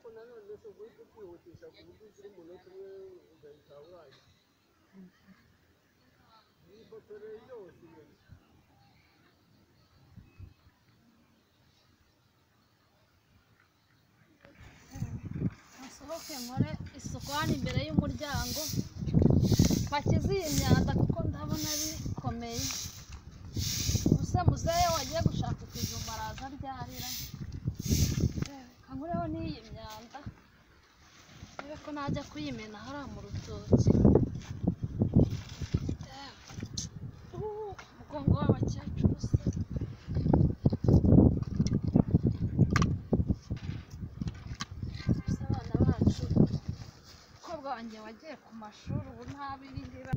ariko nanone se ubwo uri kwihutisha ku buryo ugira umunota umwe ugahita uraye iyi foto rero yose asohoke nkore isuku hano imbere y'umuryango bakize iyi myanda kuko ndabona bikomeye gusa muzehe wagiye gushaka ikijumba araza ryarira kankureho n'iyi myanda rebe ko najya kuyimena hariya mu rutoki umugongo w'abakecuru se abana bacu umukobwa wanjye wagiye ku mashuri ubu ntabirihira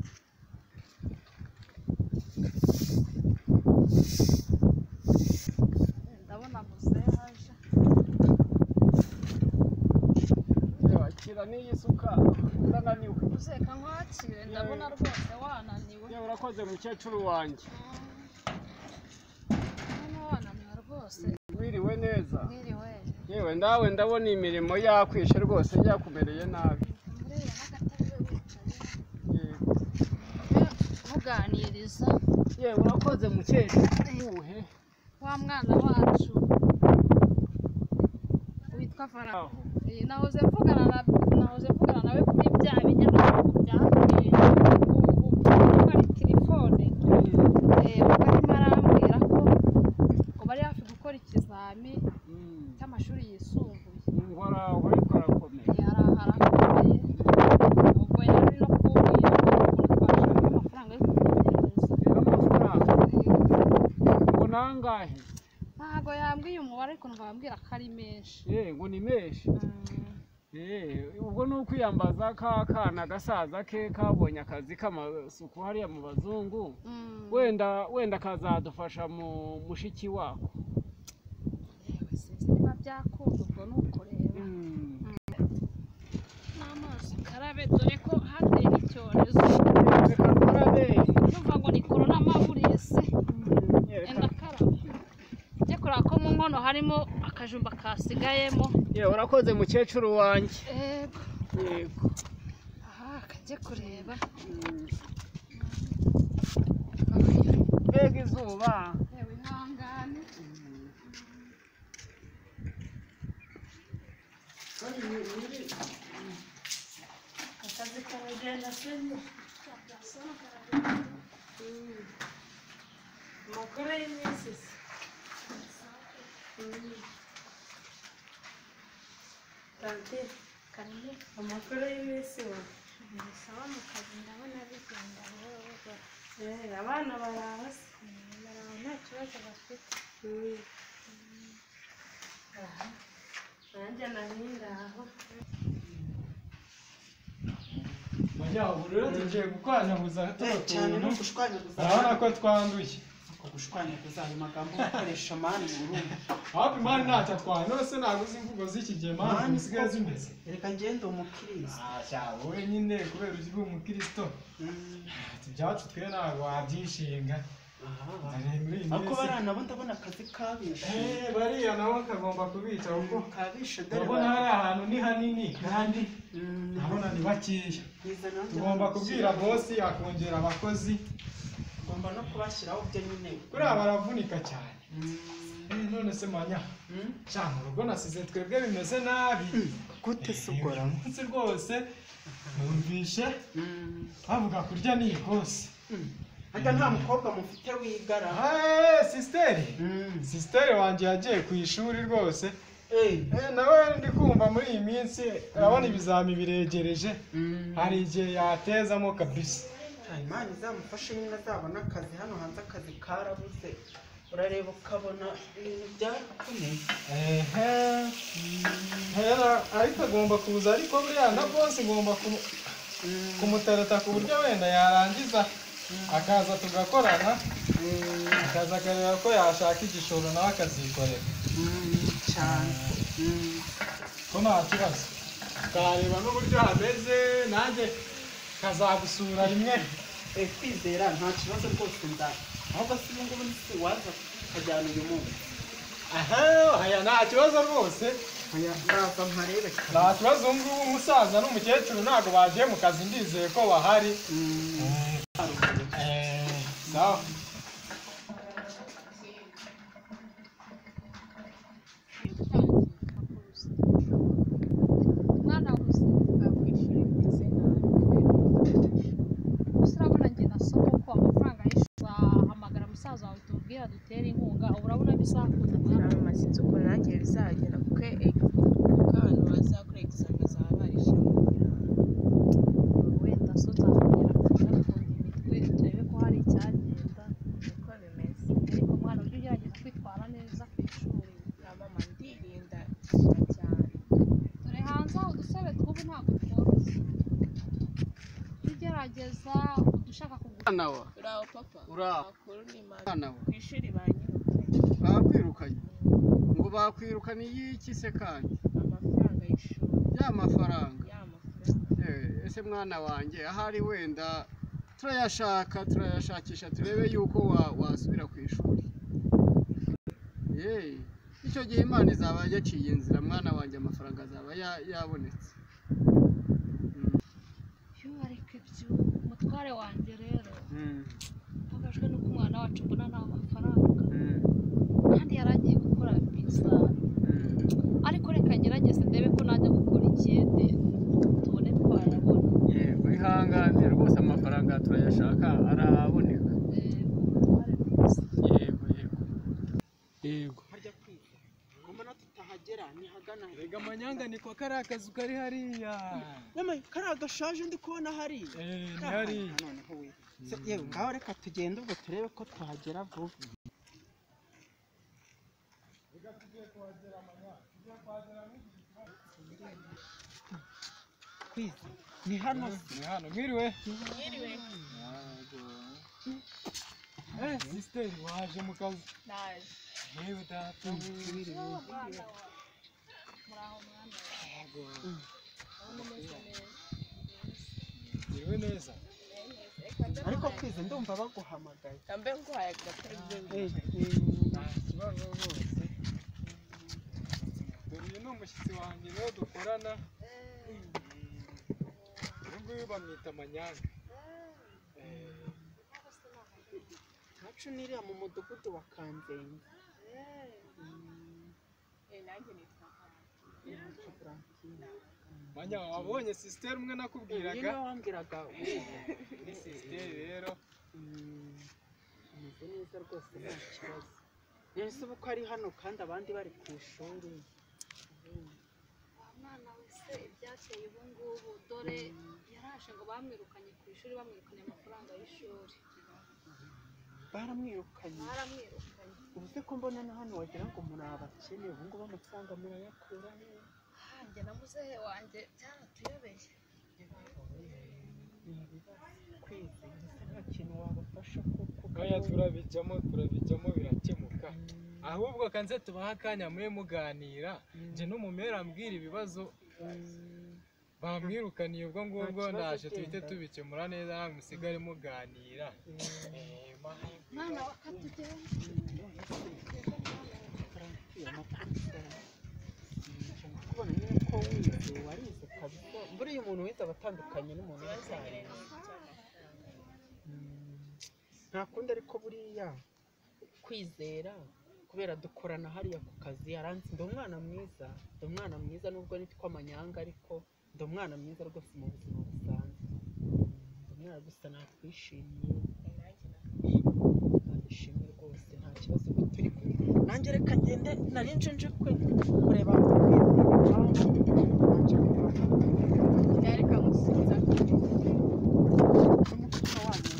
ndabona muzehe haje wakira n'iyi suka ndananiwe uzeka nkwakire ndabona rwose wananiwe yewe urakoze mukecuru wanjye wananiwe rwose wiriwe neza mwiriwe yewe ndawe ndabona imirimo yakwishe rwose yakumereye nabi muriya n'agatebe wicaye muganiriza yewe urakoze mukecuru uhe wa mwana wacu witwa Faraho nahoze mvugana nawe kuri bya binyamakuru byambwiye ubu ari telefone ukarimo arambwira ko bari hafi gukora ikizami cy'amashuri yisumbuye uhoraho ariko arakomeye arakomeye ubwo yari no kubwira twashaka amafaranga yo kumugereza ngo nangahe ntago yambwiye umubare ariko mbambwira ko ari menshi ngo ni menshi ubwo ni ukwiyambaza k'akana gasaza ke kabonye akazi k'amasuku hariya mu bazungu wenda kazadufasha mu mushiki wako yewe sinzi niba byakunda ubwo ni ukureba n'amazi ukarabe dore ko hateye icyorezo reka nkarabe numva ngo ni korona maburese enda karaba njye kureba ko mu nkono harimo akajumba kasigayemo yewe urakoze mukecuru wanjye yego aha kajye kureba mbega izuba yewe ihangane akazi karagenda senya amakuru y'iminsi se tante karine amakuru y'iminsi wa sawa mu kazi ndabona bigenda buhoro abana baraho se baraho nta kibazo bafite nanjye nahinda aho majyaburi rero tugiye gukwanyaguza cyane no gushwanyaguza urabona ko twanduye gushwanyaguza ayo magambo ukoresha mani mu rugo hafi mani ntacyo atwaye none se ntabwo uzi imvugo z'iki gihe mani zisigaye zimeze reka ngende umukiristo wowe nyine kubera uzi uri umukristo ibyacu twe ntabwo wabyishinga ariko bariya nabo ndabona akazi kabishe bariya nabo kagomba kubica kuko kabishe urabona hari ahantu ni hanini kandi ndabona ni bakeya tugomba kubwira bosi akongera abakozi ugomba no kubashyiraho byo nyine kuriya baravunika cyane none se manya cyangwa urugo nasize twebwe bimeze nabi gute se ugora umunsi rwose numvishe bavuga kurya ni ikosi hajya nta mukobwa mufite wigara sisiteri wanjye yagiye ku ishuri rwose nawe ndi kumva muri iyi minsi urabona ibizami biregereje hari igihe yatezamo kabisa imana izamufashe nyine azabona akazi hano hanze akazi karabuze urareba ukabona ibintu byakomeye ariko agomba kuza ariko buriya na bose ngomba kumutereta ku buryo wenda yarangiza akaza tugakorana akaza akareba ko yashaka igishoro nawe akazikorera cyane ko nta kibazo tukareba n'uburyo hameze nanjye kazagusura rimwe kwizera nta kibazo rwose nzaba ahubwo si ubu ngubu waza ukajyana uyu munsi aya nta kibazo rwose aya ndaza mparebe nta kibazo ubu ngubu umusaza n'umukecuru ntabwo bagiye mu kazi ndizeye ko bahari sawa umwana gusa bakwishyura imeze nabi gusa urabona njye nasoma ko amafaranga hamagara musaza wawe tubwira dutere inkunga ubu urabona bisakuza mwana amasinzi uko nanjye bizagera kuko abantu bazakora egizame zaba barishyura wenda so nzakubwira kugira imitwe turebe ko hari icyagenda uko bimeze ariko mwana ujye ugerageza kwitwara neza ku ishuri na mama ndirinda cyane dore hanze aho udusore tw'ubu ntabwo tworoshye ugerageza udushaka kugura nawe uraho papa uraho makuru ni mabi nawe ku ishuri banyirukanye bakwirukanye ngo bakwirukane y'iki se kandi amafaranga y'ishuri ya mafaranga y'amafaranga ese mwana wanjye ahari wenda turayashakisha turebe yuko wasubira ku ishuri icyo gihe Imana izaba yaciye inzira mwana wanjye amafaranga azaba yabonetse ariko ibyo umutware wanjye rero mbabajwe nuko umwana wacu mbona nta mafaranga kandi yari agiye gukora pizza ariko reka ngerageze ndebe ko najya gukora ikiyede tubone twayabona yego ihangane rwose amafaranga turayashaka araboneka yego harya kwiga ngomba tutahagera nihagana rega amanyanga ni kwa kariya kazu kari hariya nyamara kariya gashaje ndi kubona hariya ni hariya noneho we yewe ngaho reka tugende ubwo turebe ko twahagera vuba kwiza ni hano mwiriwe mwiriwe sisiteri waje mu kazi naje yewe data muraho mwana mwiriwe neza ariko kwiza ndumva baguhamagaye kambe nguhaye agatebe nta kibazo rwose dore uyu ni umushyitsi wanjye rero dukorana uyu nguyu bamwita amanyanga ntacu niriya mu mudugudu wa Kanzenze nanjye nitwa Frankine manya wabonye sisiteri umwe nakubwiraga niwe wambwiraga ni sisiteri rero ameze neza rwose nta kibazo nese ubu ko ari hano kandi abandi bari ku ishuri mwana wese ibyateye ubu ngubu dore yaraje ngo bamwirukanye ku ishuri bamwirukanye amafaranga y'ishuri baramwirukanye ubu se ko mbona na hano wagira ngo muri abakene ubu ngubu amafaranga murayakura hanjye na muzehe wanjye byaratuyobeye kwize nta kintu wabafasha kuko oya turabijyamo birakemuka ahubwo kanze tubaha akanya mwe muganira nje n'umumera ambwira ibibazo bamwirukaniye ubwo ngubwo ndaje tuhite tubikemura neza namwe musigare muganira mwana wakatugenda kubona nyine ko wize warize kabisa buriya umuntu wize aba atandukanye n'umuntu wize nta kundi ariko buriya kwizera kubera dukorana hariya ku kazi yaranze ndi umwana mwiza nubwo nitwa amanyanga ariko ndi umwana mwiza rwose mu buzima busanzwe ndi umwana gusa nakwishimiye ishimwe rwose nta kibazo ko turi kumwe nanjye reka ngende nari nje kureba reka musubiza umufuka wanyu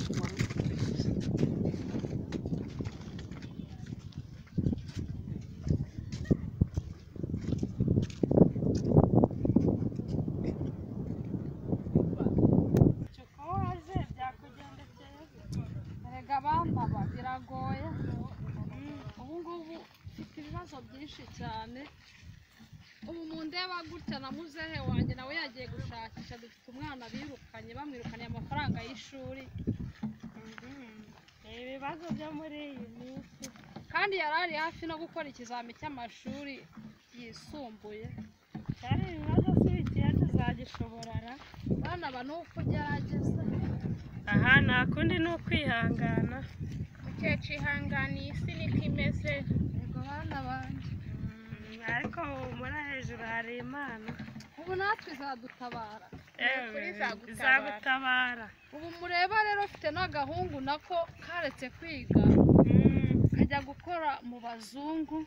bambaba biragoye ubu ngubu mfite ibibazo byinshi cyane ubu mu ndeba gutya na muzehe wanjye nawe yagiye gushakisha dufite umwana birukanye bamwirukaniye amafaranga y'ishuri ibibazo byo muri iyi minsi kandi yari ari hafi no gukora ikizami cy'amashuri yisumbuye cyane ibibazo si igihe tuzagishoborara bana aba ni ukugerageza aha nta kundi ni ukwihangana mukecuru ihanganiye isi niko imeze yego bana banjye ariko muri hejuru hari imana ubu natwe izadutabara kuri izagutabara ubu mureba rero ufite n'agahungu nako karetse kwiga kajya gukora mu bazungu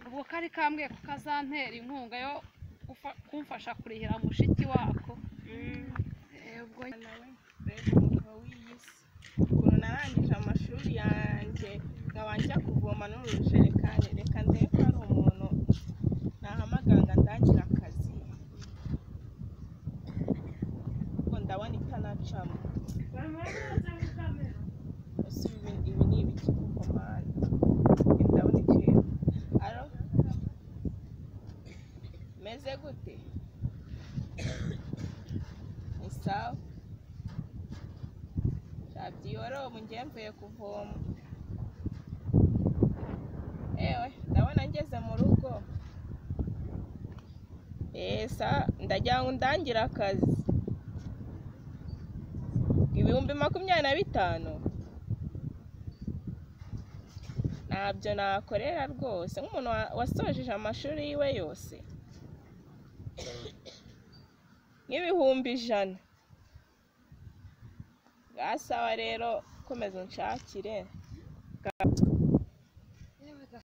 ubwo kari kambwiye ko kazantera inkunga yo kumfasha kurihira mushiki wako ubwo nawe reba umugabo w'iyi si ukuntu narangije amashuri yanjye nkaba njya kuvoma n'uru rujerekani reka ndebe ko ari umuntu nahamagara ndangira akazi kuko ndabona itanacamo ese ibi ni ibiki kuko mani ndabona ikintu alo meze gute ni sawa shabyiyoro ngiye mvuye kuvoma ewe ndabona ngeze mu rugo ndagira ngo ndangire akazi ibihumbi 25 ntabyo nakorera rwose nk'umuntu wasojeje amashuri yiwe yose nk'ibihumbi 100 bwasawa rero komeza unshakire